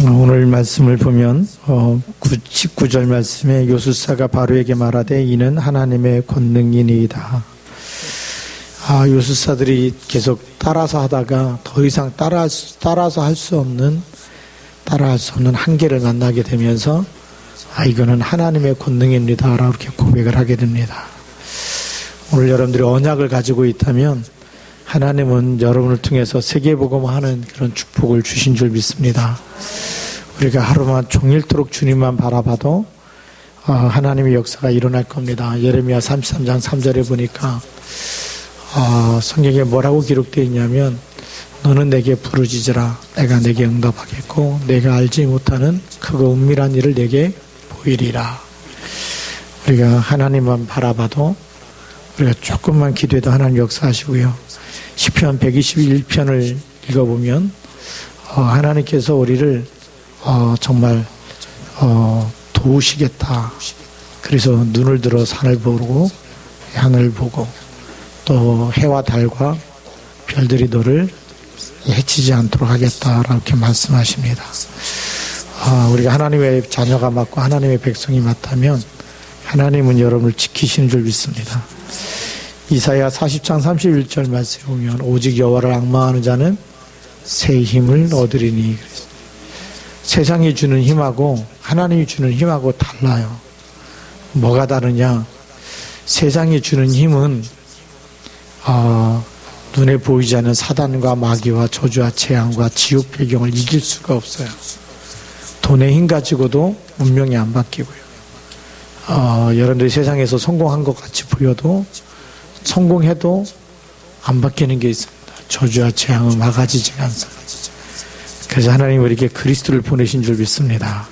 오늘 말씀을 보면 19절 말씀에 요술사가 바로에게 말하되 이는 하나님의 권능이니이다. 요술사들이 계속 따라서 하다가 더 이상 따라서 할 수 없는 한계를 만나게 되면서 이거는 하나님의 권능입니다 라고 이렇게 고백을 하게 됩니다. 오늘 여러분들이 언약을 가지고 있다면 하나님은 여러분을 통해서 세계복음하는 그런 축복을 주신 줄 믿습니다. 우리가 하루만 종일토록 주님만 바라봐도 하나님의 역사가 일어날 겁니다. 예레미야 33장 3절에 보니까 성경에 뭐라고 기록되어 있냐면 너는 내게 부르짖으라 내가 내게 응답하겠고 내가 알지 못하는 크고 은밀한 일을 내게 보이리라. 우리가 하나님만 바라봐도 우리가 조금만 기도해도 하나님 역사하시고요. 시편 121편을 읽어보면 하나님께서 우리를 정말 도우시겠다. 그래서 눈을 들어 산을 보고 하늘을 보고 또 해와 달과 별들이 너를 해치지 않도록 하겠다라고 이렇게 말씀하십니다. 우리가 하나님의 자녀가 맞고 하나님의 백성이 맞다면 하나님은 여러분을 지키시는 줄 믿습니다. 이사야 40장 31절 말씀에 보면 오직 여호와를 앙망하는 자는 새 힘을 얻으리니. 세상이 주는 힘하고 하나님이 주는 힘하고 달라요. 뭐가 다르냐? 세상이 주는 힘은 눈에 보이지 않는 사단과 마귀와 저주와 재앙과 지옥 배경을 이길 수가 없어요. 돈의 힘 가지고도 운명이 안 바뀌고요. 여러분들이 세상에서 성공한 것 같이 보여도 성공해도 안 바뀌는 게 있습니다. 저주와 재앙은 막아지지가 않습니다. 그래서 하나님 우리에게 그리스도를 보내신 줄 믿습니다.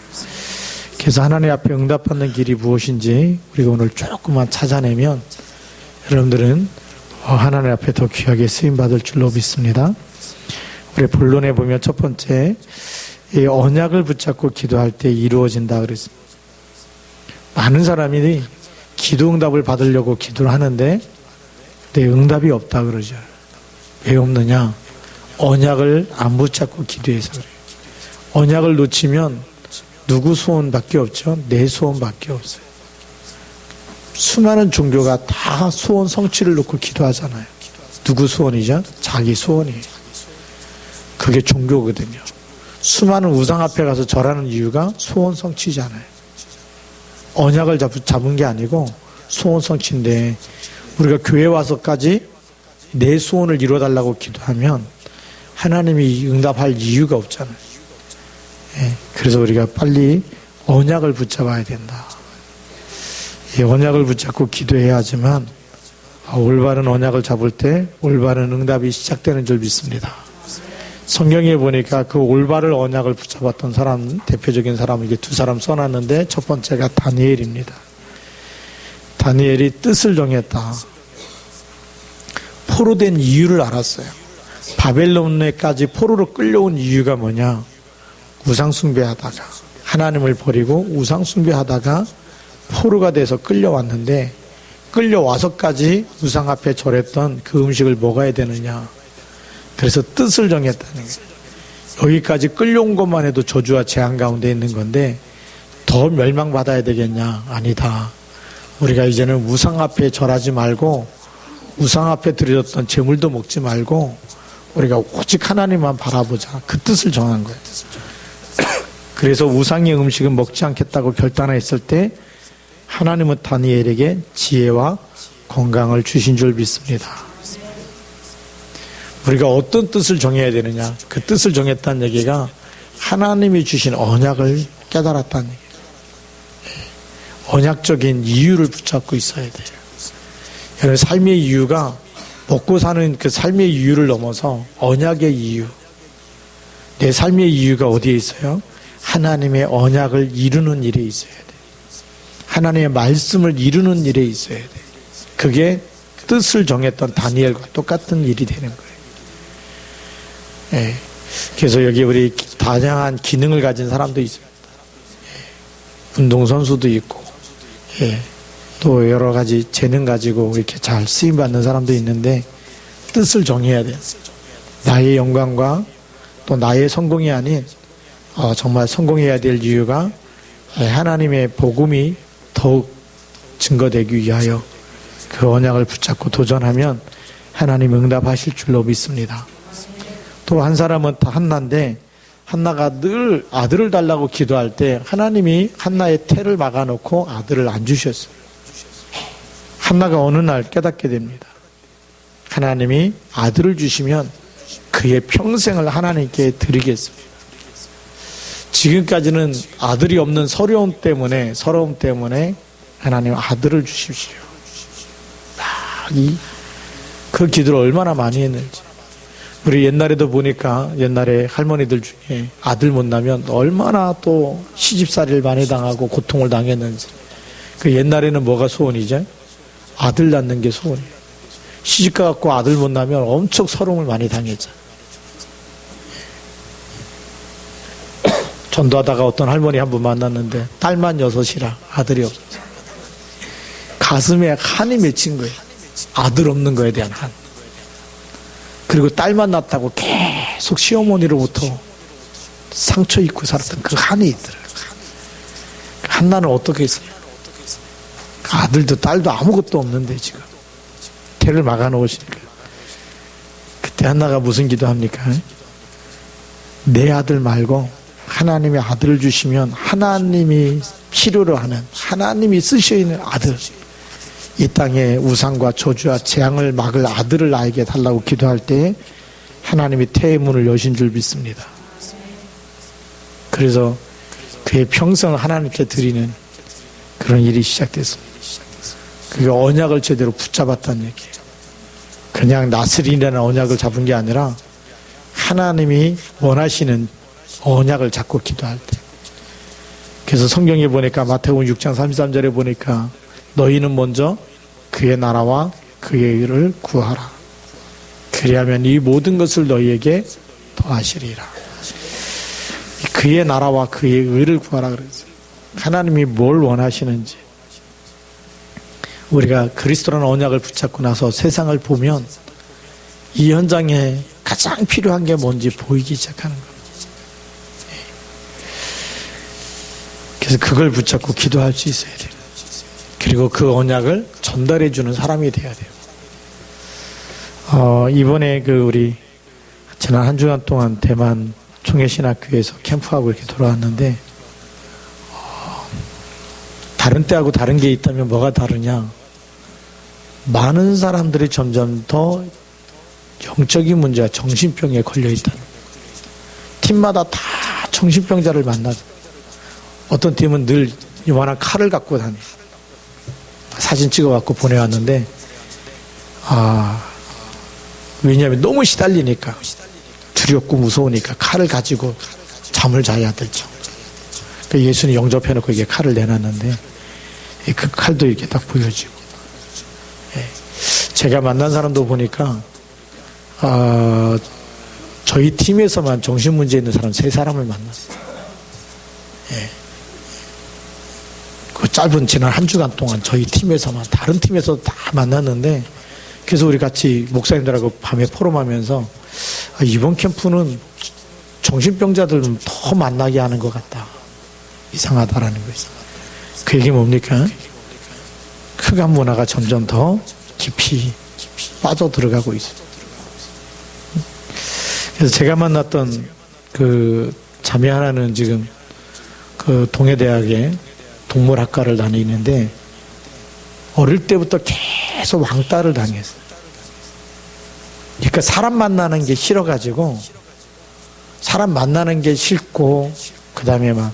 그래서 하나님 앞에 응답받는 길이 무엇인지 우리가 오늘 조금만 찾아내면 여러분들은 하나님 앞에 더 귀하게 쓰임받을 줄로 믿습니다. 우리 본론에 보면 첫 번째 이 언약을 붙잡고 기도할 때 이루어진다 그랬습니다. 많은 사람이 기도 응답을 받으려고 기도를 하는데 응답이 없다 그러죠. 왜 없느냐? 언약을 안 붙잡고 기도해서 그래요. 언약을 놓치면 누구 소원밖에 없죠? 내 소원밖에 없어요. 수많은 종교가 다 소원 성취를 놓고 기도하잖아요. 누구 소원이죠? 자기 소원이에요. 그게 종교거든요. 수많은 우상 앞에 가서 절하는 이유가 소원 성취잖아요. 언약을 잡은 게 아니고 소원 성취인데 우리가 교회 와서까지 내 소원을 이루어달라고 기도하면 하나님이 응답할 이유가 없잖아요. 그래서 우리가 빨리 언약을 붙잡아야 된다. 이 언약을 붙잡고 기도해야 하지만 올바른 언약을 잡을 때 올바른 응답이 시작되는 줄 믿습니다. 성경에 보니까 그 올바른 언약을 붙잡았던 사람, 대표적인 사람은 이게 두 사람 써놨는데 첫 번째가 다니엘입니다. 다니엘이 뜻을 정했다. 포로된 이유를 알았어요. 바벨론에까지 포로로 끌려온 이유가 뭐냐? 우상숭배하다가 하나님을 버리고 우상숭배하다가 포로가 돼서 끌려왔는데 끌려와서까지 우상 앞에 절했던 그 음식을 먹어야 되느냐? 그래서 뜻을 정했다는 거예요. 여기까지 끌려온 것만 해도 저주와 재앙 가운데 있는 건데 더 멸망받아야 되겠냐? 아니다. 우리가 이제는 우상 앞에 절하지 말고 우상 앞에 드려졌던 제물도 먹지 말고 우리가 오직 하나님만 바라보자. 그 뜻을 정한 거예요. 그래서 우상의 음식은 먹지 않겠다고 결단했을 때 하나님은 다니엘에게 지혜와 건강을 주신 줄 믿습니다. 우리가 어떤 뜻을 정해야 되느냐? 그 뜻을 정했다는 얘기가 하나님이 주신 언약을 깨달았다는 얘기예요. 언약적인 이유를 붙잡고 있어야 돼요. 여러분, 삶의 이유가 먹고 사는 그 삶의 이유를 넘어서 언약의 이유. 내 삶의 이유가 어디에 있어요? 하나님의 언약을 이루는 일에 있어야 돼. 하나님의 말씀을 이루는 일에 있어야 돼. 그게 뜻을 정했던 다니엘과 똑같은 일이 되는 거예요. 그래서 여기 우리 다양한 기능을 가진 사람도 있습니다. 운동선수도 있고, 또 여러 가지 재능 가지고 이렇게 잘 쓰임받는 사람도 있는데 뜻을 정해야 돼요. 나의 영광과 또 나의 성공이 아닌 정말 성공해야 될 이유가 하나님의 복음이 더욱 증거되기 위하여 그 언약을 붙잡고 도전하면 하나님 응답하실 줄로 믿습니다. 또 한 사람은 한나인데 한나가 늘 아들을 달라고 기도할 때 하나님이 한나의 태를 막아놓고 아들을 안 주셨어요. 한나가 어느 날 깨닫게 됩니다. 하나님이 아들을 주시면 그의 평생을 하나님께 드리겠습니다. 지금까지는 아들이 없는 서러움 때문에 하나님 아들을 주십시오. 그 기도를 얼마나 많이 했는지. 우리 옛날에도 보니까 옛날에 할머니들 중에 아들 못 나면 얼마나 또 시집살이를 많이 당하고 고통을 당했는지. 그 옛날에는 뭐가 소원이죠? 아들 낳는 게 소원이에요. 시집가 갖고 아들 못 나면 엄청 서러움을 많이 당했죠. 전도하다가 어떤 할머니 한 분 만났는데 딸만 6이라 아들이 없어서 가슴에 한이 맺힌 거예요. 아들 없는 거에 대한 한. 그리고 딸만 낳았다고 계속 시어머니로부터 상처 입고 살았던 그 한이 있더라고요. 한나는 어떻게 했어요? 아들도 딸도 아무것도 없는데 지금 태를 막아놓으시니까 그때 한나가 무슨 기도합니까? 내 아들 말고 하나님의 아들을 주시면 하나님이 필요로 하는 하나님이 쓰셔 있는 아들, 이 땅에 우상과 저주와 재앙을 막을 아들을 나에게 달라고 기도할 때 하나님이 태의 문을 여신 줄 믿습니다. 그래서 그의 평생을 하나님께 드리는 그런 일이 시작됐습니다. 그게 언약을 제대로 붙잡았다는 얘기예요. 그냥 나스린이라는 언약을 잡은 게 아니라 하나님이 원하시는 언약을 잡고 기도할 때. 그래서 성경에 보니까 마태복음 6장 33절에 보니까 너희는 먼저 그의 나라와 그의 의를 구하라. 그리하면 이 모든 것을 너희에게 더하시리라. 그의 나라와 그의 의를 구하라 그랬어요. 하나님이 뭘 원하시는지. 우리가 그리스도라는 언약을 붙잡고 나서 세상을 보면 이 현장에 가장 필요한 게 뭔지 보이기 시작하는 거예요. 그래서 그걸 붙잡고 기도할 수 있어야 돼요. 그리고 그 언약을 전달해 주는 사람이 돼야 돼요. 이번에 우리 지난 한 주간 동안 대만 총회신학교에서 캠프하고 이렇게 돌아왔는데 다른 때하고 다른 게 있다면 뭐가 다르냐? 많은 사람들이 점점 더 영적인 문제와 정신병에 걸려 있다는 거예요. 팀마다 다 정신병자를 만나죠. 어떤 팀은 늘 요만한 칼을 갖고 다녀요. 사진 찍어갖고 보내왔는데, 왜냐하면 너무 시달리니까, 두렵고 무서우니까 칼을 가지고 잠을 자야 되죠. 그러니까 예수님 영접해놓고 이게 칼을 내놨는데, 그 칼도 이렇게 딱 보여지고. 제가 만난 사람도 보니까, 저희 팀에서만 정신문제 있는 사람 3사람을 만났어요. 그 짧은 지난 한 주간 동안 저희 팀에서만, 다른 팀에서 다 만났는데, 그래서 우리 같이 목사님들하고 밤에 포럼하면서, 이번 캠프는 정신병자들은 더 만나게 하는 것 같다. 이상하다라는 거예요. 그 얘기 뭡니까? 흑암 문화가 점점 더 깊이 빠져 들어가고 있어요. 그래서 제가 만났던 그 자매 하나는 지금 그 동해대학에 동물학과를 다니는데 어릴 때부터 계속 왕따를 당했어요. 그러니까 사람 만나는 게 싫어가지고 사람 만나는 게 싫고 그 다음에 막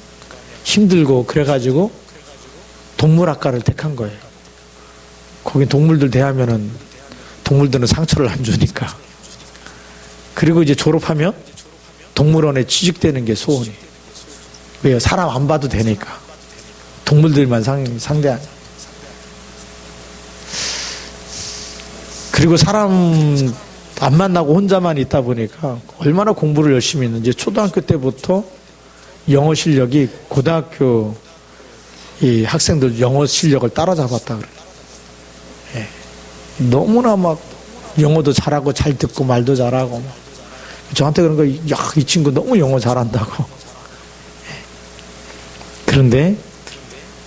힘들고 그래가지고 동물학과를 택한 거예요. 거기 동물들 대하면은 동물들은 상처를 안 주니까. 그리고 이제 졸업하면 동물원에 취직되는 게 소원이에요. 왜요? 사람 안 봐도 되니까. 동물들만 상대하는. 그리고 사람 안 만나고 혼자만 있다 보니까 얼마나 공부를 열심히 했는지 초등학교 때부터 영어 실력이 고등학교 이 학생들 영어 실력을 따라잡았다 그래요. 예. 너무나 막 영어도 잘하고 잘 듣고 말도 잘하고 저한테 그런 거, 야, 이 친구 너무 영어 잘한다고. 그런데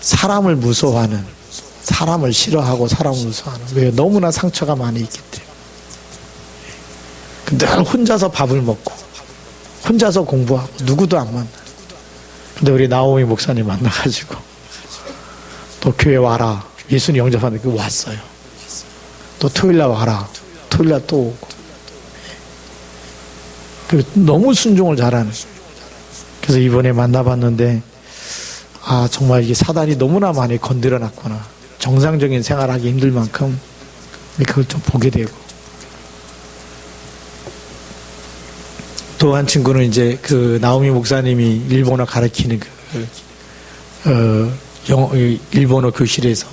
사람을 무서워하는, 사람을 싫어하고 사람을 무서워하는, 왜? 너무나 상처가 많이 있기 때문에. 늘 혼자서 밥을 먹고 혼자서 공부하고 누구도 안 만나. 근데 우리 나오미 목사님 만나가지고 또 교회 와라, 예수님 영접하는데 왔어요. 또 토요일날 와라, 토요일날 또 오고. 너무 순종을 잘하는. 그래서 이번에 만나봤는데 정말 이게 사단이 너무나 많이 건드려놨구나. 정상적인 생활하기 힘들 만큼 그걸 좀 보게 되고. 또 한 친구는 이제 그 나오미 목사님이 일본어 가르치는 일본어 교실에서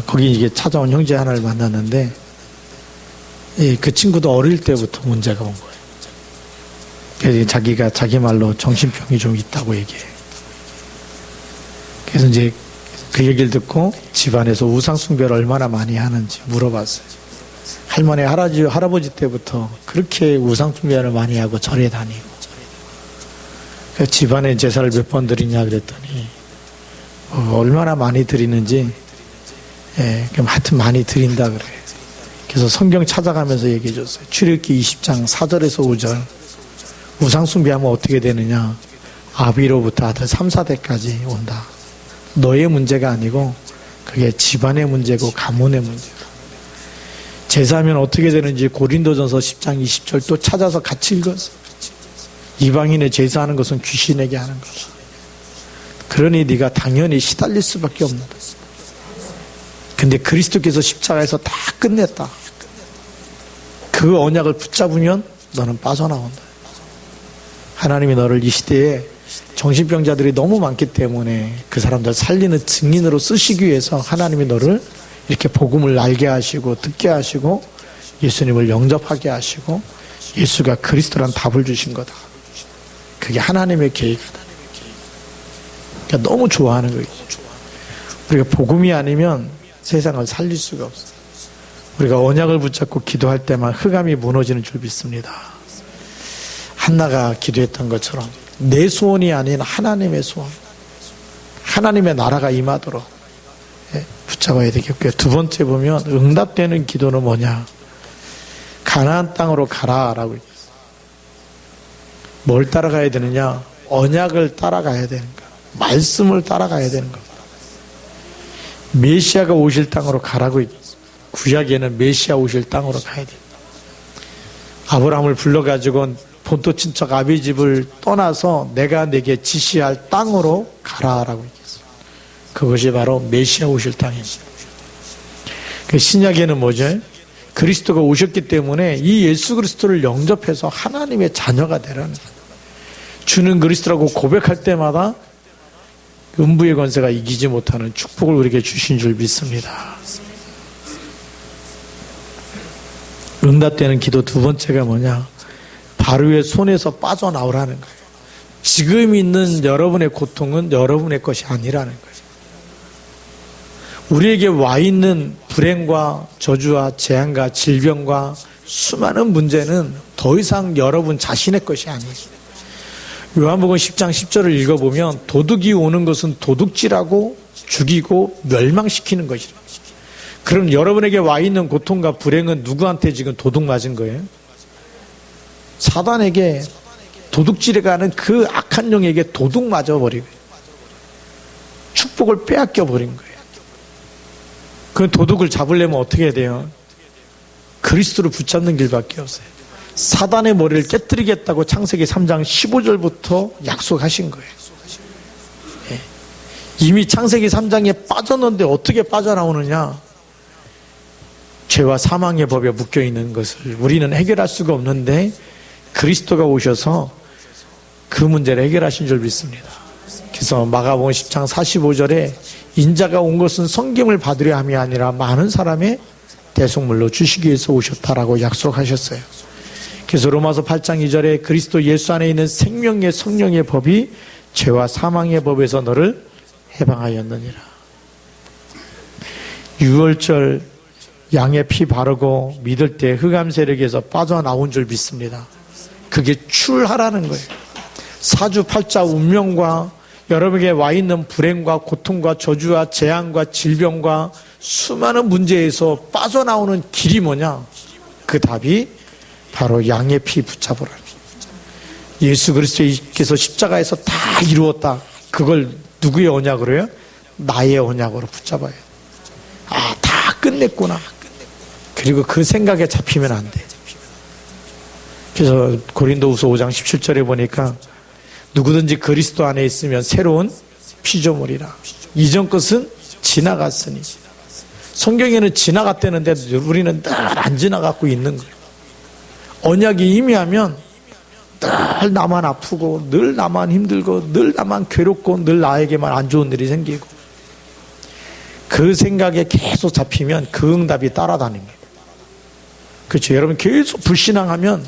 거기 이게 찾아온 형제 하나를 만났는데, 그 친구도 어릴 때부터 문제가 온 거예요. 그래서 자기가 자기 말로 정신병이 좀 있다고 얘기해요. 그래서 이제 그 얘기를 듣고 집안에서 우상숭배를 얼마나 많이 하는지 물어봤어요. 할머니, 할아버지 때부터 그렇게 우상숭배를 많이 하고 절에 다니고. 그래서 집안에 제사를 몇 번 드리냐 그랬더니 얼마나 많이 드리는지, 그럼 하여튼 많이 드린다 그래요. 그래서 성경 찾아가면서 얘기해 줬어요. 출애굽기 20장 4절에서 5절. 우상숭배하면 어떻게 되느냐? 아비로부터 아들 3, 4대까지 온다. 너의 문제가 아니고 그게 집안의 문제고 가문의 문제다. 제사하면 어떻게 되는지 고린도전서 10장 20절 또 찾아서 같이 읽었어요. 이방인의 제사하는 것은 귀신에게 하는 거다. 그러니 네가 당연히 시달릴 수밖에 없는다. 근데 그리스도께서 십자가에서 다 끝냈다. 그 언약을 붙잡으면 너는 빠져나온다. 하나님이 너를 이 시대에 정신병자들이 너무 많기 때문에 그 사람들 살리는 증인으로 쓰시기 위해서 하나님이 너를 이렇게 복음을 알게 하시고 듣게 하시고 예수님을 영접하게 하시고 예수가 그리스도란 답을 주신 거다. 그게 하나님의 계획이다. 그러니까 너무 좋아하는 거예요. 우리가 복음이 아니면 세상을 살릴 수가 없어요. 우리가 언약을 붙잡고 기도할 때만 흑암이 무너지는 줄 믿습니다. 한나가 기도했던 것처럼 내 소원이 아닌 하나님의 소원, 하나님의 나라가 임하도록 붙잡아야 되겠고요. 두 번째 보면 응답되는 기도는 뭐냐? 가나안 땅으로 가라라고 얘기했어요. 뭘 따라가야 되느냐? 언약을 따라가야 되는 거야. 말씀을 따라가야 되는 겁니다. 메시아가 오실 땅으로 가라고 얘기했어요. 구약에는 메시아 오실 땅으로 가야 됩니다. 아브라함을 불러가지고 본토 친척 아비 집을 떠나서 내가 내게 지시할 땅으로 가라라고 얘기했어요. 그것이 바로 메시아 오실 땅입니다. 신약에는 뭐죠? 그리스도가 오셨기 때문에 이 예수 그리스도를 영접해서 하나님의 자녀가 되라는 거예요. 주는 그리스도라고 고백할 때마다 음부의 권세가 이기지 못하는 축복을 우리에게 주신 줄 믿습니다. 응답되는 기도 두 번째가 뭐냐? 바로의 손에서 빠져나오라는 거예요. 지금 있는 여러분의 고통은 여러분의 것이 아니라는 거예요. 우리에게 와 있는 불행과 저주와 재앙과 질병과 수많은 문제는 더 이상 여러분 자신의 것이 아니에요. 요한복음 10장 10절을 읽어보면 도둑이 오는 것은 도둑질하고 죽이고 멸망시키는 것이라. 그럼 여러분에게 와 있는 고통과 불행은 누구한테 지금 도둑 맞은 거예요? 사단에게, 도둑질에 가는 그 악한 영에게 도둑 맞아버리고 축복을 빼앗겨 버린 거예요. 그 도둑을 잡으려면 어떻게 해야 돼요? 그리스도를 붙잡는 길밖에 없어요. 사단의 머리를 깨뜨리겠다고 창세기 3장 15절부터 약속하신 거예요. 이미 창세기 3장에 빠졌는데 어떻게 빠져나오느냐? 죄와 사망의 법에 묶여있는 것을 우리는 해결할 수가 없는데 그리스도가 오셔서 그 문제를 해결하신 줄 믿습니다. 그래서 마가복음 10장 45절에 인자가 온 것은 성경을 받으려 함이 아니라 많은 사람의 대속물로 주시기 위해서 오셨다라고 약속하셨어요. 그래서 로마서 8장 2절에 그리스도 예수 안에 있는 생명의 성령의 법이 죄와 사망의 법에서 너를 해방하였느니라. 유월절 양의 피 바르고 믿을 때 흑암 세력에서 빠져나온 줄 믿습니다. 그게 출하라는 거예요. 사주팔자 운명과 여러분에게 와 있는 불행과 고통과 저주와 재앙과 질병과 수많은 문제에서 빠져나오는 길이 뭐냐? 그 답이 바로 양의 피 붙잡으라. 예수 그리스도께서 십자가에서 다 이루었다. 그걸 누구의 언약으로 해요? 나의 언약으로 붙잡아야 돼. 아, 다 끝냈구나. 그리고 그 생각에 잡히면 안 돼. 그래서 고린도후서 5장 17절에 보니까 누구든지 그리스도 안에 있으면 새로운 피조물이라. 이전 것은 지나갔으니. 성경에는 지나갔다는데 우리는 늘 안 지나가고 있는 거예요. 언약이 임의하면 늘 나만 아프고 늘 나만 힘들고 늘 나만 괴롭고 늘 나에게만 안 좋은 일이 생기고, 그 생각에 계속 잡히면 그 응답이 따라다닙니다. 그렇죠. 여러분 계속 불신앙하면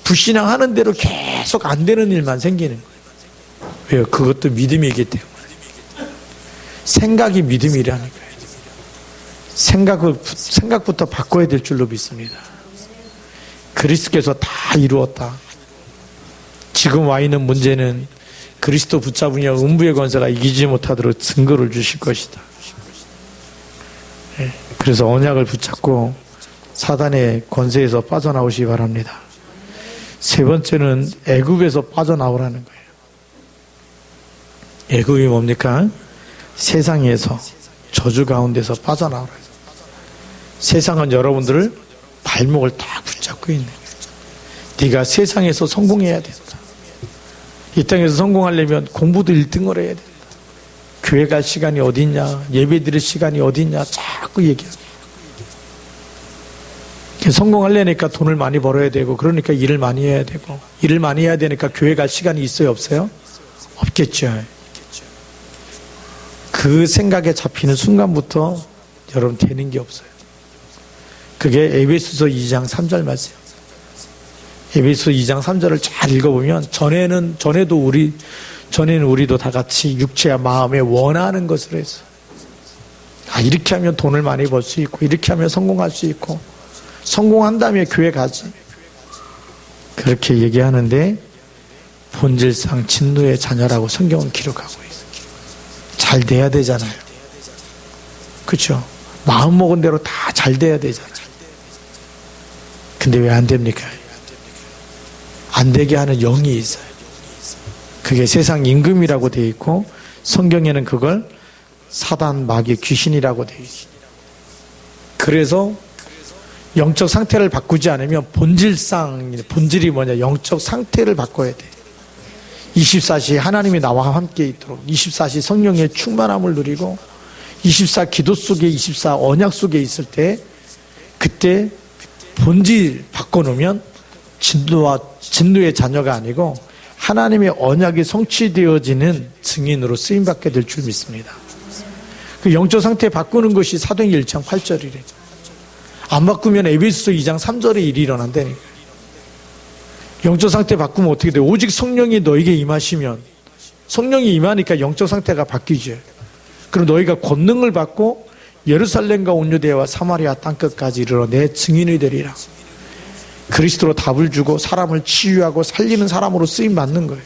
불신앙하는 대로 계속 안 되는 일만 생기는 거예요. 왜요? 그것도 믿음이기 때문에. 생각이 믿음이라니까요. 생각부터 바꿔야 될 줄로 믿습니다. 그리스도께서 다 이루었다. 지금 와 있는 문제는 그리스도 붙잡으며 음부의 권세가 이기지 못하도록 증거를 주실 것이다. 그래서 언약을 붙잡고 사단의 권세에서 빠져나오시기 바랍니다. 세 번째는 애굽에서 빠져나오라는 거예요. 애굽이 뭡니까? 세상에서, 저주 가운데서 빠져나오라. 세상은 여러분들을 발목을 딱 붙잡고 있는 거예요. 네가 세상에서 성공해야 된다. 이 땅에서 성공하려면 공부도 1등을 해야 된다. 교회 갈 시간이 어딨냐, 예배 드릴 시간이 어딨냐 자꾸 얘기해요. 성공하려니까 돈을 많이 벌어야 되고, 그러니까 일을 많이 해야 되고, 일을 많이 해야 되니까 교회 갈 시간이 있어요, 없어요? 없겠죠. 그 생각에 잡히는 순간부터 여러분 되는 게 없어요. 그게 에베소서 2장 3절 말씀. 에베소서 2장 3절을 잘 읽어보면 전에는 우리도 다 같이 육체와 마음에 원하는 것을 했어요. 아, 이렇게 하면 돈을 많이 벌 수 있고, 이렇게 하면 성공할 수 있고, 성공한 다음에 교회 가지. 그렇게 얘기하는데 본질상 진노의 자녀라고 성경은 기록하고 있어요. 잘 돼야 되잖아요. 그렇죠? 마음 먹은 대로 다 잘 돼야 되잖아요. 근데 왜 안 됩니까? 안 되게 하는 영이 있어요. 그게 세상 임금이라고 되어 있고, 성경에는 그걸 사단, 마귀, 귀신이라고 되어 있어요. 그래서 영적 상태를 바꾸지 않으면 본질이 뭐냐? 영적 상태를 바꿔야 돼. 24시 하나님이 나와 함께 있도록, 24시 성령의 충만함을 누리고, 24 기도 속에, 24 언약 속에 있을 때, 그때 본질 바꿔놓으면 진노의 자녀가 아니고 하나님의 언약이 성취되어지는 증인으로 쓰임받게 될 줄 믿습니다. 그 영적 상태 바꾸는 것이 사도행전 1장 8절이래. 안 바꾸면 에베소서 2장 3절에 일이 일어난다니까. 영적 상태 바꾸면 어떻게 돼? 오직 성령이 너에게 임하시면, 성령이 임하니까 영적 상태가 바뀌죠. 그럼 너희가 권능을 받고 예루살렘과 온 유대와 사마리아 땅끝까지 이르러 내 증인이 되리라. 그리스도로 답을 주고 사람을 치유하고 살리는 사람으로 쓰임 받는 거예요.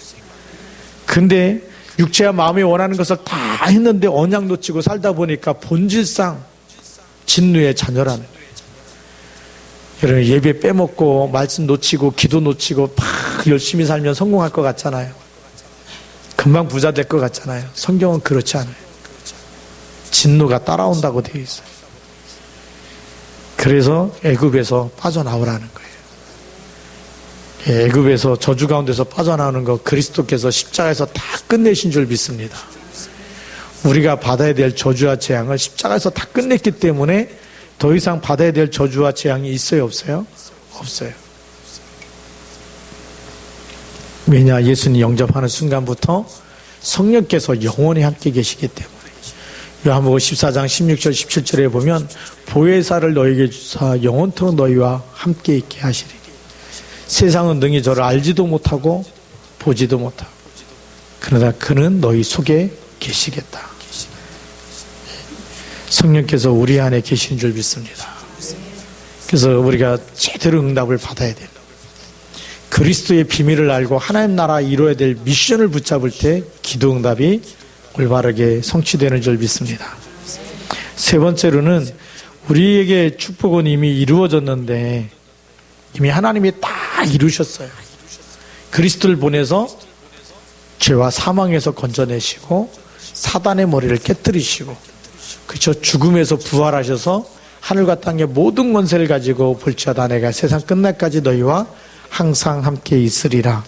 근데 육체와 마음이 원하는 것을 다 했는데 언약 놓치고 살다 보니까 본질상 진노의 자녀라는 거예요. 여러분, 예배 빼먹고 말씀 놓치고 기도 놓치고 막 열심히 살면 성공할 것 같잖아요. 금방 부자 될 것 같잖아요. 성경은 그렇지 않아요. 진노가 따라온다고 되어 있어요. 그래서 애굽에서 빠져나오라는 거예요. 애굽에서 저주 가운데서 빠져나오는 거 그리스도께서 십자가에서 다 끝내신 줄 믿습니다. 우리가 받아야 될 저주와 재앙을 십자가에서 다 끝냈기 때문에 더 이상 받아야 될 저주와 재앙이 있어요, 없어요? 없어요. 왜냐? 예수님 영접하는 순간부터 성령께서 영원히 함께 계시기 때문에. 요한복음 14장 16절 17절에 보면 보혜사를 너에게 주사 영원토록 너희와 함께 있게 하시리니 세상은 능히 저를 알지도 못하고 보지도 못하고 그러나 그는 너희 속에 계시겠다. 성령께서 우리 안에 계신 줄 믿습니다. 그래서 우리가 제대로 응답을 받아야 돼요. 그리스도의 비밀을 알고 하나님 나라 이루어야 될 미션을 붙잡을 때 기도 응답이 올바르게 성취되는 줄 믿습니다. 세 번째로는 우리에게 축복은 이미 이루어졌는데 이미 하나님이 다 이루셨어요. 그리스도를 보내서 죄와 사망에서 건져내시고 사단의 머리를 깨뜨리시고 그저 죽음에서 부활하셔서 하늘과 땅의 모든 권세를 가지고 볼지어다 내가 세상 끝날까지 너희와 항상 함께 있으리라.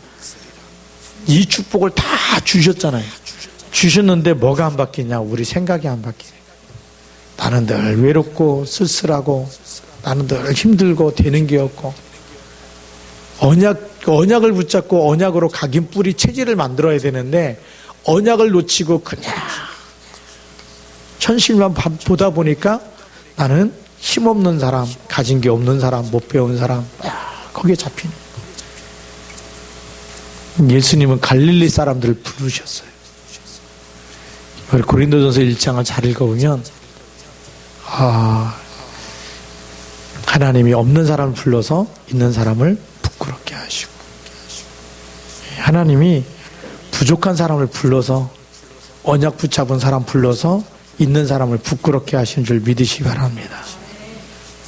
이 축복을 다 주셨잖아요. 주셨는데 뭐가 안 바뀌냐? 우리 생각이 안 바뀌네. 나는 늘 외롭고 쓸쓸하고 나는 늘 힘들고 되는 게 없고 언약을 붙잡고 언약으로 각인 뿌리 체질을 만들어야 되는데 언약을 놓치고 그냥 현실만 보다 보니까 나는 힘없는 사람, 가진 게 없는 사람, 못 배운 사람, 거기에 잡히는. 예수님은 갈릴리 사람들을 부르셨어요. 우리 고린도전서 1장을 잘 읽어보면 하나님이 없는 사람을 불러서 있는 사람을 부끄럽게 하시고 하나님이 부족한 사람을 불러서 언약 붙잡은 사람 불러서 있는 사람을 부끄럽게 하신 줄 믿으시기 바랍니다.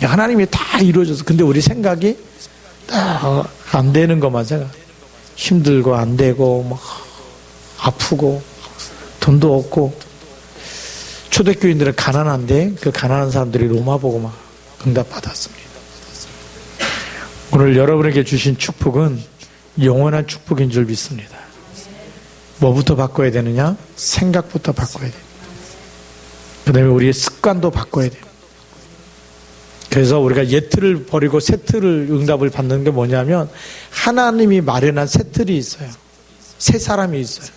하나님이 다 이루어져서 근데 우리 생각이 안 되는 것만 생각. 힘들고 안 되고 막 아프고 돈도 없고 초대교인들은 가난한데 그 가난한 사람들이 로마 보고 막 응답받았습니다. 오늘 여러분에게 주신 축복은 영원한 축복인 줄 믿습니다. 뭐부터 바꿔야 되느냐? 생각부터 바꿔야 돼요. 그 다음에 우리의 습관도 바꿔야 돼요. 그래서 우리가 옛 틀을 버리고 새 틀을 응답을 받는 게 뭐냐면 하나님이 마련한 새 틀이 있어요. 새 사람이 있어요.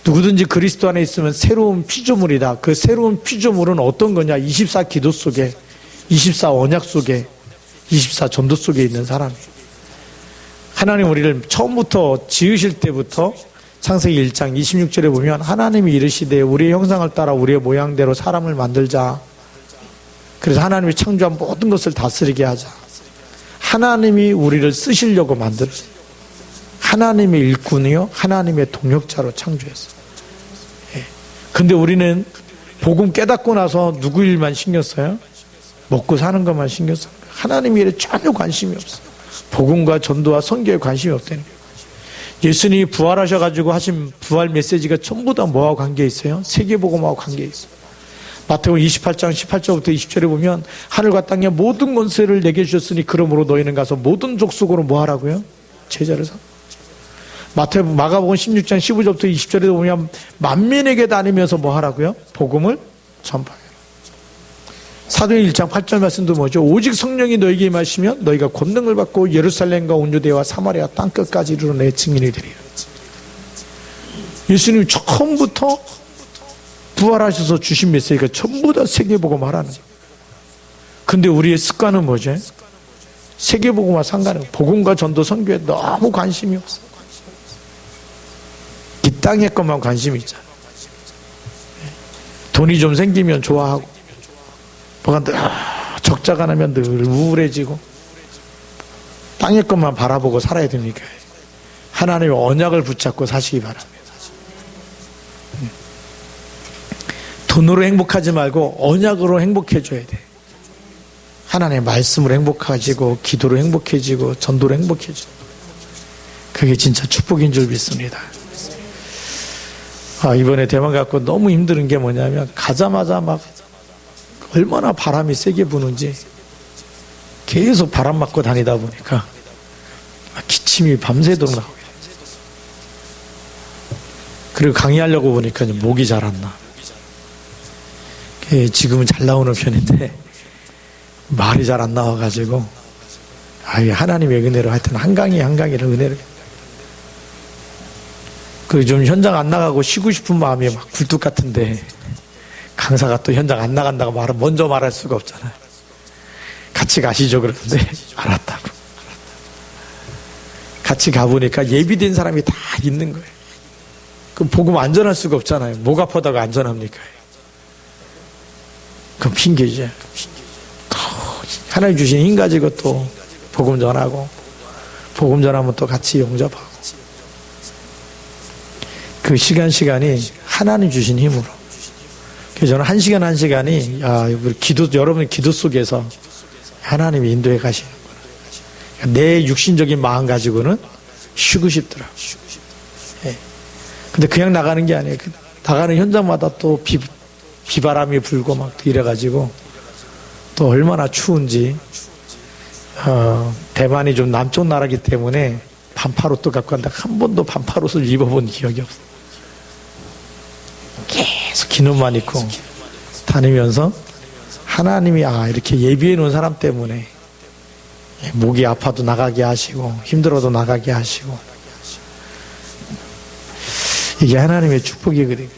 누구든지 그리스도 안에 있으면 새로운 피조물이다. 그 새로운 피조물은 어떤 거냐? 24 기도 속에 24 언약 속에 24 전도 속에 있는 사람이에요. 하나님 우리를 처음부터 지으실 때부터 창세기 1장 26절에 보면 하나님이 이르시되 우리의 형상을 따라 우리의 모양대로 사람을 만들자. 그래서 하나님이 창조한 모든 것을 다스리게 하자. 하나님이 우리를 쓰시려고 만들었어요. 하나님의 일꾼이요 하나님의 동역자로 창조했어요. 근데 우리는 복음 깨닫고 나서 누구 일만 신경 써요? 먹고 사는 것만 신경 써요. 하나님 일에 전혀 관심이 없어요. 복음과 전도와 선교에 관심이 없다는 거예요. 예수님이 부활하셔가지고 하신 부활 메시지가 전부 다 뭐하고 관계 있어요? 세계복음하고 관계 있어요. 마태복음 28장 18절부터 20절에 보면 하늘과 땅의 모든 권세를 내게 주셨으니 그러므로 너희는 가서 모든 족속으로 뭐 하라고요? 제자를 삼. 마가복음 16장 15절부터 20절에 보면 만민에게 다니면서 뭐 하라고요? 복음을 전파해라. 사도행 1장 8절 말씀도 뭐죠? 오직 성령이 너에게 임하시면 너희가 권능을 받고 예루살렘과 온 유대와 사마리아 땅끝까지 이르러 내 증인이 되리라. 예수님이 처음부터 부활하셔서 주신 메시지가 전부 다 세계복음 하라는 거예요. 근데 우리의 습관은 뭐죠? 세계복음과 상관없어요. 복음과 전도 선교에 너무 관심이 없어요. 이 땅의 것만 관심이 있잖아요. 돈이 좀 생기면 좋아하고 뭐가 늘 적자가 나면 늘 우울해지고 땅의 것만 바라보고 살아야 됩니까? 하나님의 언약을 붙잡고 사시기 바랍니다. 돈으로 행복하지 말고 언약으로 행복해져야 돼. 하나님의 말씀으로 행복해지고 기도로 행복해지고 전도로 행복해지고 그게 진짜 축복인 줄 믿습니다. 이번에 대만 갖고 너무 힘든 게 뭐냐면 가자마자 막 얼마나 바람이 세게 부는지 계속 바람 맞고 다니다 보니까 기침이 밤새도록 나오게. 그리고 강의하려고 보니까 목이 잘 안 나. 지금은 잘 나오는 편인데 말이 잘 안 나와가지고 하나님의 은혜로 하여튼 한강이를 은혜로 좀 현장 안 나가고 쉬고 싶은 마음이 막 굴뚝 같은데 강사가 또 현장 안 나간다고 먼저 말할 수가 없잖아요. 같이 가시죠 그러는데 알았다고. 같이 가보니까 예비된 사람이 다 있는 거예요. 그럼 복음 안전할 수가 없잖아요. 목 아프다고 안전합니까? 그럼 핑계죠. 하나님 주신 힘 가지고 또 복음 전하고 복음 전하면 또 같이 용접하고. 그 시간이 하나님 주신 힘으로. 그래서 저는 한 시간이, 여러분 기도 속에서 하나님이 인도해 가시는구나. 내 육신적인 마음 가지고는 쉬고 싶더라. 예. 근데 그냥 나가는 게 아니에요. 나가는 현장마다 또 비바람이 불고 막 이래가지고 또 얼마나 추운지. 대만이 좀 남쪽 나라기 때문에 반팔옷도 갖고 간다. 한 번도 반팔옷을 입어본 기억이 없어. 계속 긴 옷만 입고 다니면서 하나님이 이렇게 예비해 놓은 사람 때문에 목이 아파도 나가게 하시고 힘들어도 나가게 하시고, 이게 하나님의 축복이거든요.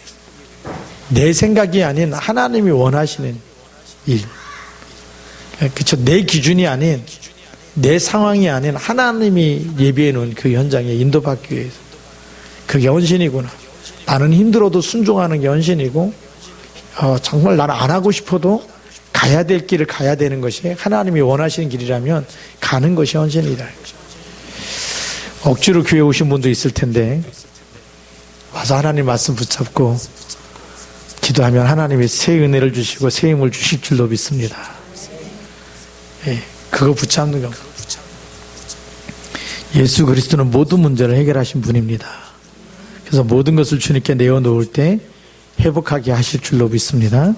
내 생각이 아닌 하나님이 원하시는 일. 그렇죠. 내 기준이 아닌, 내 상황이 아닌 하나님이 예비해 놓은 그 현장에 인도받기 위해서. 그게 헌신이구나. 나는 힘들어도 순종하는 게 헌신이고, 정말 나는 안 하고 싶어도 가야 될 길을 가야 되는 것이 하나님이 원하시는 길이라면 가는 것이 헌신이다. 억지로 교회 오신 분도 있을 텐데 와서 하나님 말씀 붙잡고 기도하면 하나님이 새 은혜를 주시고 새 힘을 주실 줄로 믿습니다. 예, 그거 붙잡는 겁니다. 예수 그리스도는 모든 문제를 해결하신 분입니다. 그래서 모든 것을 주님께 내어놓을 때 회복하게 하실 줄로 믿습니다.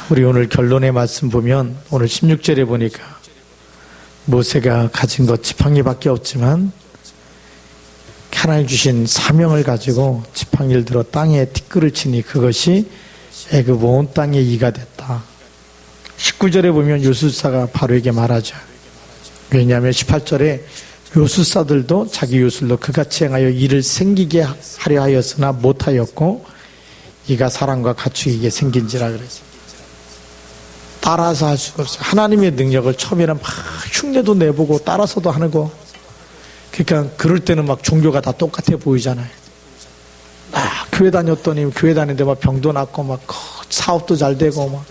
우리 오늘 결론의 말씀 보면 오늘 16절에 보니까 모세가 가진 것 지팡이밖에 없지만 하나님 주신 사명을 가지고 지팡이를 들어 땅에 티끌을 치니 그것이 애굽 온 땅에 이가 됐다. 19절에 보면 요술사가 바로에게 말하죠. 왜냐하면 18절에 요술사들도 자기 요술로 그같이 행하여 일을 생기게 하려 하였으나 못하였고 이가 사람과 가축에게 생긴지라 그랬어요. 따라서 할 수가 없어요. 하나님의 능력을 처음에는 막 흉내도 내보고 따라서도 하는 거. 그러니까 그럴 때는 막 종교가 다 똑같아 보이잖아요. 교회 다녔더니 교회 다니는데 막 병도 낫고 막 사업도 잘 되고 막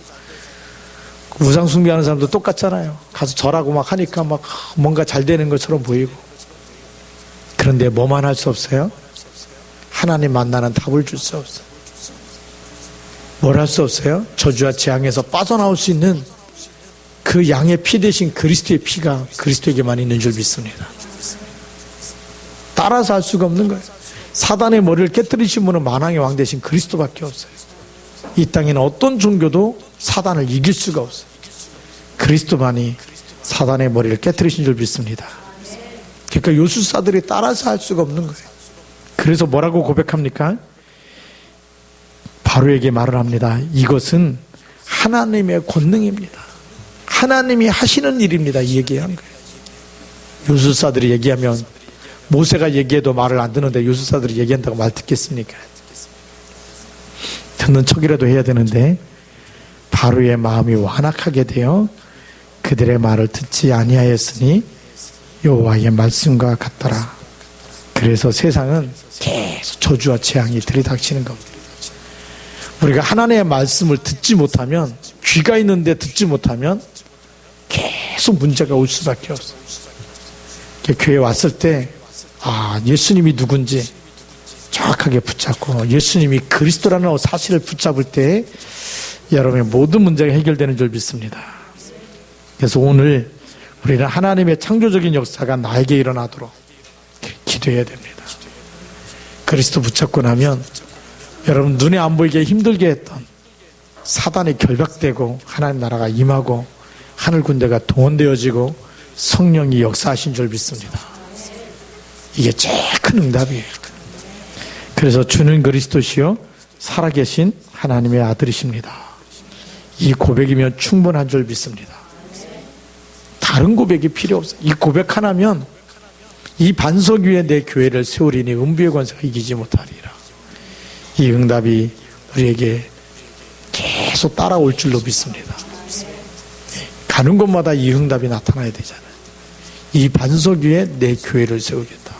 우상 숭배하는 사람도 똑같잖아요. 가서 절하고 막 하니까 막 뭔가 잘 되는 것처럼 보이고. 그런데 뭐만 할 수 없어요? 하나님 만나는 답을 줄 수 없어요. 뭘 할 수 없어요? 저주와 재앙에서 빠져나올 수 있는 그 양의 피 대신 그리스도의 피가 그리스도에게만 있는 줄 믿습니다. 따라서 할 수가 없는 거예요. 사단의 머리를 깨뜨리신 분은 만왕의 왕 대신 그리스도밖에 없어요. 이 땅에는 어떤 종교도 사단을 이길 수가 없어요. 그리스도만이 사단의 머리를 깨뜨리신 줄 믿습니다. 그러니까 요술사들이 따라서 할 수가 없는 거예요. 그래서 뭐라고 고백합니까? 바로에게 말을 합니다. 이것은 하나님의 권능입니다. 하나님이 하시는 일입니다. 이 얘기한 거예요. 요술사들이 얘기하면 모세가 얘기해도 말을 안 듣는데 요술사들이 얘기한다고 말 듣겠습니까? 듣는 척이라도 해야 되는데 바로의 마음이 완악하게 되어 그들의 말을 듣지 아니하였으니 여호와의 말씀과 같더라. 그래서 세상은 계속 저주와 재앙이 들이닥치는 겁니다. 우리가 하나님의 말씀을 듣지 못하면, 귀가 있는데 듣지 못하면 계속 문제가 올 수밖에 없어요. 교회에 왔을 때 예수님이 누군지 정확하게 붙잡고 예수님이 그리스도라는 사실을 붙잡을 때 여러분의 모든 문제가 해결되는 줄 믿습니다. 그래서 오늘 우리는 하나님의 창조적인 역사가 나에게 일어나도록 기도해야 됩니다. 그리스도 붙잡고 나면 여러분 눈에 안 보이게 힘들게 했던 사단이 결박되고 하나님 나라가 임하고 하늘 군대가 동원되어지고 성령이 역사하신 줄 믿습니다. 이게 제일 큰 응답이에요. 그래서 주는 그리스도시요 살아계신 하나님의 아들이십니다. 이 고백이면 충분한 줄 믿습니다. 다른 고백이 필요 없어요. 이 고백 하나면 이 반석 위에 내 교회를 세우리니 음부의 권세가 이기지 못하리라. 이 응답이 우리에게 계속 따라올 줄로 믿습니다. 가는 곳마다 이 응답이 나타나야 되잖아요. 이 반석 위에 내 교회를 세우겠다.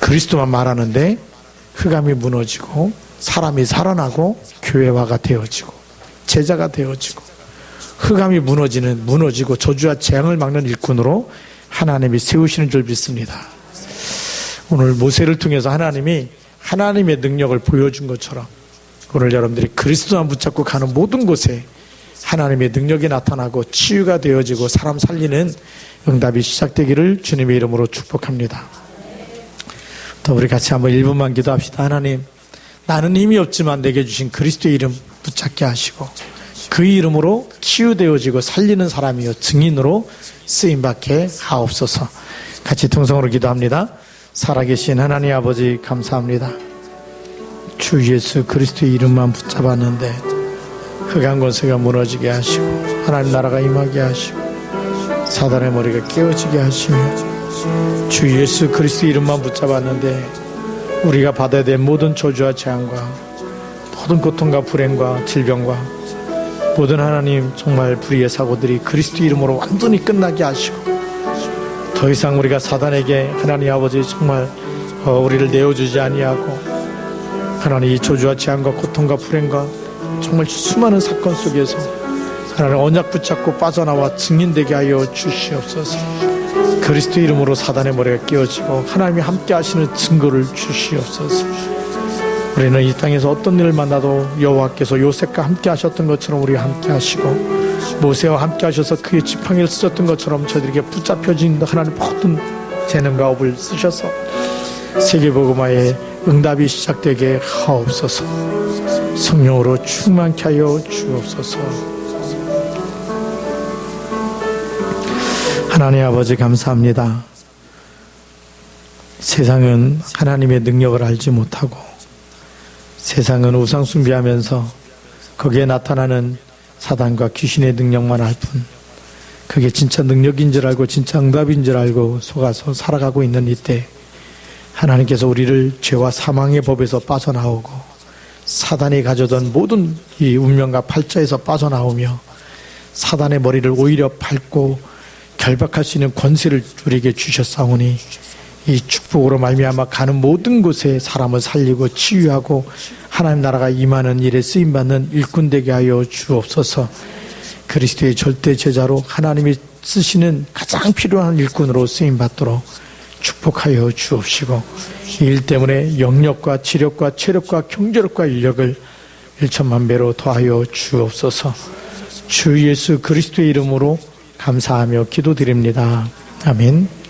그리스도만 말하는데 흑암이 무너지고 사람이 살아나고 교회화가 되어지고 제자가 되어지고 흑암이 무너지고 저주와 재앙을 막는 일꾼으로 하나님이 세우시는 줄 믿습니다. 오늘 모세를 통해서 하나님이 하나님의 능력을 보여준 것처럼 오늘 여러분들이 그리스도만 붙잡고 가는 모든 곳에 하나님의 능력이 나타나고 치유가 되어지고 사람 살리는 응답이 시작되기를 주님의 이름으로 축복합니다. 또 우리 같이 한번 1분만 기도합시다. 하나님, 나는 힘이 없지만 내게 주신 그리스도의 이름 붙잡게 하시고 그 이름으로 치유되어지고 살리는 사람이요 증인으로 쓰임받게 하옵소서. 같이 통성으로 기도합니다. 살아계신 하나님 아버지 감사합니다. 주 예수 그리스도의 이름만 붙잡았는데 흑암 권세가 무너지게 하시고 하나님 나라가 임하게 하시고 사단의 머리가 깨어지게 하시며 주 예수 그리스도의 이름만 붙잡았는데 우리가 받아야 될 모든 저주와 재앙과 모든 고통과 불행과 질병과 모든 하나님 정말 불의의 사고들이 그리스도 이름으로 완전히 끝나게 하시고 더 이상 우리가 사단에게 하나님 아버지 정말 우리를 내어주지 아니하고 하나님 이 저주와 재앙과 고통과 불행과 정말 수많은 사건 속에서 하나님 언약 붙잡고 빠져나와 증인되게 하여 주시옵소서. 그리스도 이름으로 사단의 머리가 깨어지고 하나님이 함께 하시는 증거를 주시옵소서. 우리는 이 땅에서 어떤 일을 만나도 여호와께서 요셉과 함께 하셨던 것처럼 우리와 함께 하시고 모세와 함께 하셔서 그의 지팡이를 쓰셨던 것처럼 저희들에게 붙잡혀진 하나님 모든 재능과 업을 쓰셔서 세계복음화의 응답이 시작되게 하옵소서. 성령으로 충만케 하여 주옵소서. 하나님 아버지 감사합니다. 세상은 하나님의 능력을 알지 못하고 세상은 우상 숭배하면서 거기에 나타나는 사단과 귀신의 능력만 알 뿐 그게 진짜 능력인 줄 알고 진짜 응답인 줄 알고 속아서 살아가고 있는 이때 하나님께서 우리를 죄와 사망의 법에서 빠져나오고 사단이 가져던 모든 이 운명과 팔자에서 빠져나오며 사단의 머리를 오히려 밟고 결박할 수 있는 권세를 우리에게 주셨사오니 이 축복으로 말미암아 가는 모든 곳에 사람을 살리고 치유하고 하나님 나라가 임하는 일에 쓰임받는 일꾼 되게 하여 주옵소서. 그리스도의 절대 제자로 하나님이 쓰시는 가장 필요한 일꾼으로 쓰임받도록 축복하여 주옵시고 이 일 때문에 영력과 지력과 체력과 경제력과 인력을 1천만 배로 더하여 주옵소서. 주 예수 그리스도의 이름으로 감사하며 기도드립니다. 아멘.